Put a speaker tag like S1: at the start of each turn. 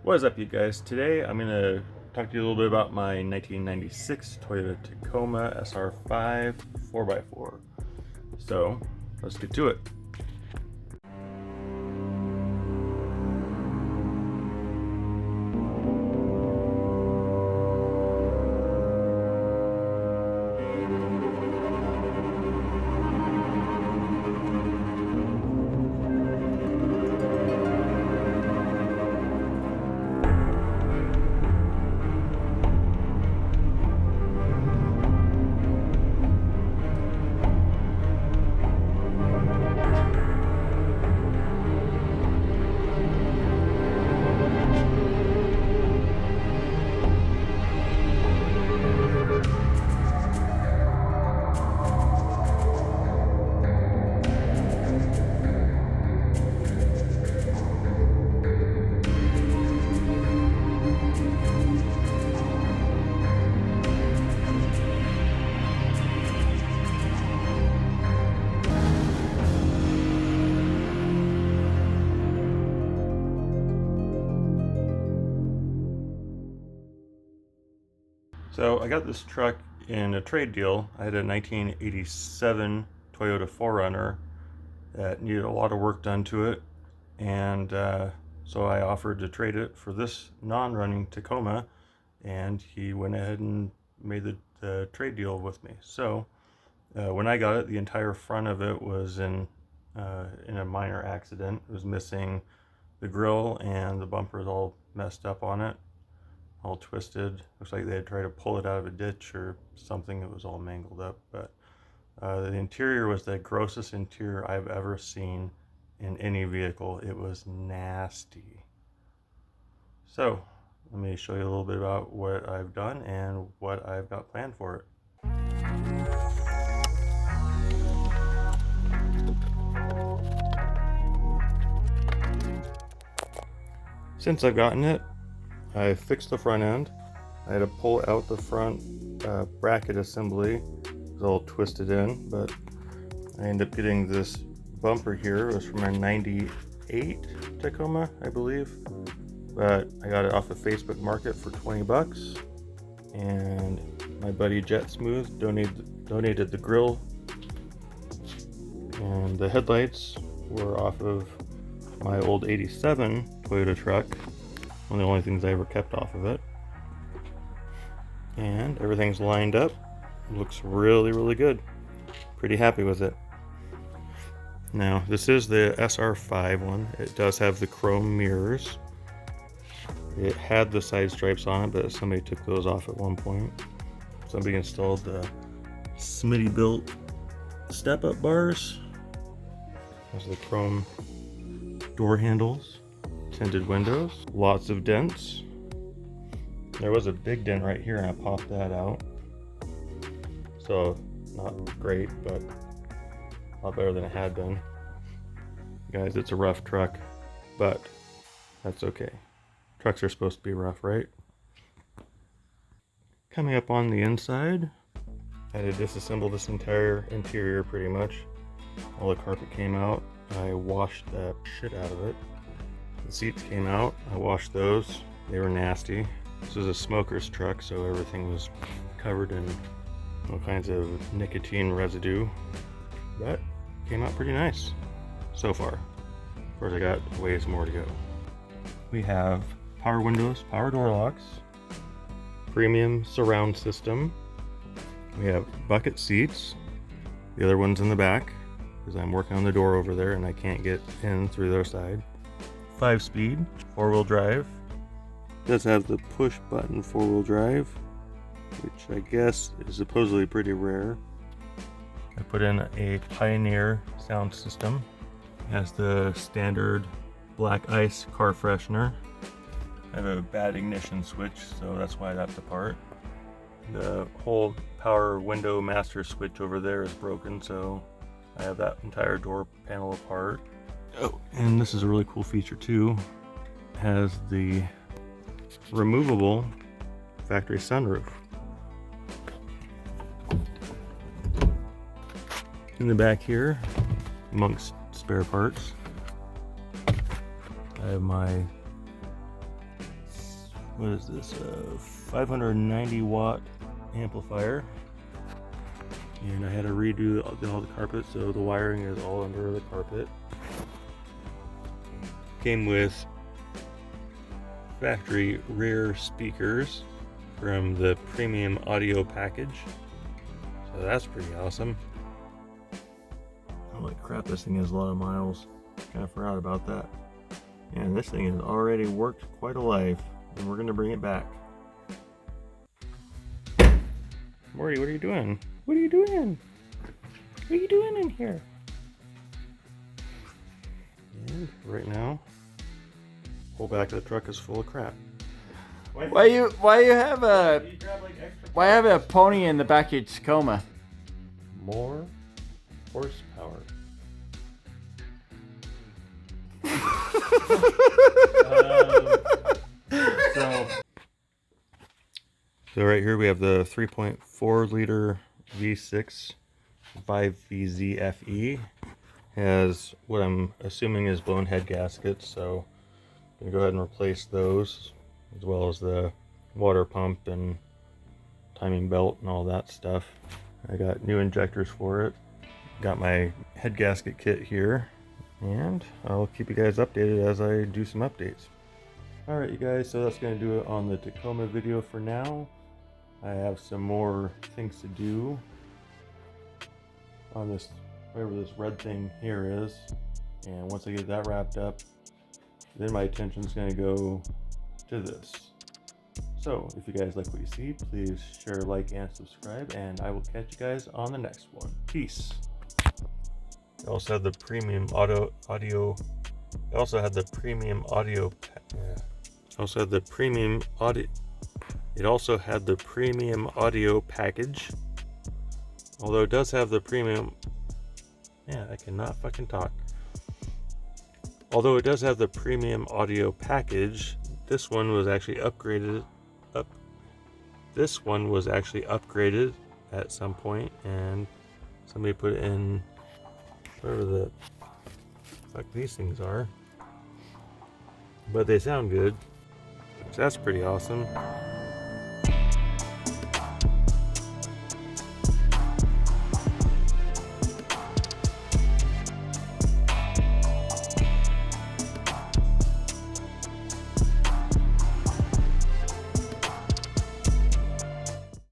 S1: What is up, you guys? Today I'm going to talk to you a little bit about my 1996 Toyota Tacoma SR5 4x4. So let's get to it. So I got this truck in a trade deal. I had a 1987 Toyota 4Runner that needed a lot of work done to it, and so I offered to trade it for this non-running Tacoma, and he went ahead and made the trade deal with me. So when I got it, the entire front of it was in a minor accident. It was missing the grille, and the bumper is all messed up on it, all twisted. Looks like they had tried to pull it out of a ditch or something. It was all mangled up. But the interior was the grossest interior I've ever seen in any vehicle. It was nasty. So let me show you a little bit about what I've done and what I've got planned for it. Since I've gotten it, I fixed the front end. I had to pull out the front bracket assembly. It was all twisted in, but I ended up getting this bumper here. It was from a 98 Tacoma, I believe. But I got it off the Facebook Market for 20 bucks. And my buddy Jet Smooth donated the grill. And the headlights were off of my old 87 Toyota truck. One of the only things I ever kept off of it. And everything's lined up. Looks really, really good. Pretty happy with it. Now, this is the SR5 one. It does have the chrome mirrors. It had the side stripes on it, but somebody took those off at one point. Somebody installed the Smitty built step-up bars. There's the chrome door handles. Tinted windows, lots of dents. There was a big dent right here and I popped that out. So not great, but a lot better than it had been. Guys, it's a rough truck, but that's okay. Trucks are supposed to be rough, right? Coming up on the inside, I had to disassemble this entire interior pretty much. All the carpet came out. I washed that shit out of it. The seats came out. I washed those. They were nasty. This is a smoker's truck, so everything was covered in all kinds of nicotine residue. But came out pretty nice so far. Of course, I got ways more to go. We have power windows, power door locks, premium surround system. We have bucket seats. The other one's in the back because I'm working on the door over there and I can't get in through their side. 5-speed, 4-wheel drive. It does have the push button 4-wheel drive, which I guess is supposedly pretty rare. I put in a Pioneer sound system. It has the standard black ice car freshener. I have a bad ignition switch, so that's why that's apart. The whole power window master switch over there is broken, so I have that entire door panel apart. Oh, and this is a really cool feature too. It has the removable factory sunroof. In the back here, amongst spare parts, I have my what is this? 590 watt amplifier. And I had to redo all the carpet, so the wiring is all under the carpet. Came with factory rear speakers from the premium audio package, so that's pretty awesome. Holy crap, this thing has a lot of miles. Kind of forgot about that. And this thing has already worked quite a life, and we're going to bring it back. Morty, what are you doing? What are you doing? What are you doing in here? And right now, whole back of the truck is full of crap.
S2: Why you have a pony in the back of your Tacoma?
S1: More horsepower. So right here we have the 3.4 liter V6 5VZ FE. Has what I'm assuming is blown head gaskets, so I'm gonna go ahead and replace those, as well as the water pump and timing belt and all that stuff. I got new injectors for it. Got my head gasket kit here, and I'll keep you guys updated as I do some updates. Alright you guys, so that's going to do it on the Tacoma video for now. I have some more things to do on this, whatever this red thing here is, and once I get that wrapped up, then my attention is going to go to this. So if you guys like what you see, please share, like, and subscribe, and I will catch you guys on the next one. Peace. I also had the premium audio. I also had the premium audio. Also had the premium audio. It also had the premium audio package. Although it does have the premium. Man, I cannot fucking talk. Although it does have the premium audio package, this one was actually upgraded. This one was actually upgraded at some point, and somebody put it in whatever the fuck these things are. But they sound good, so that's pretty awesome.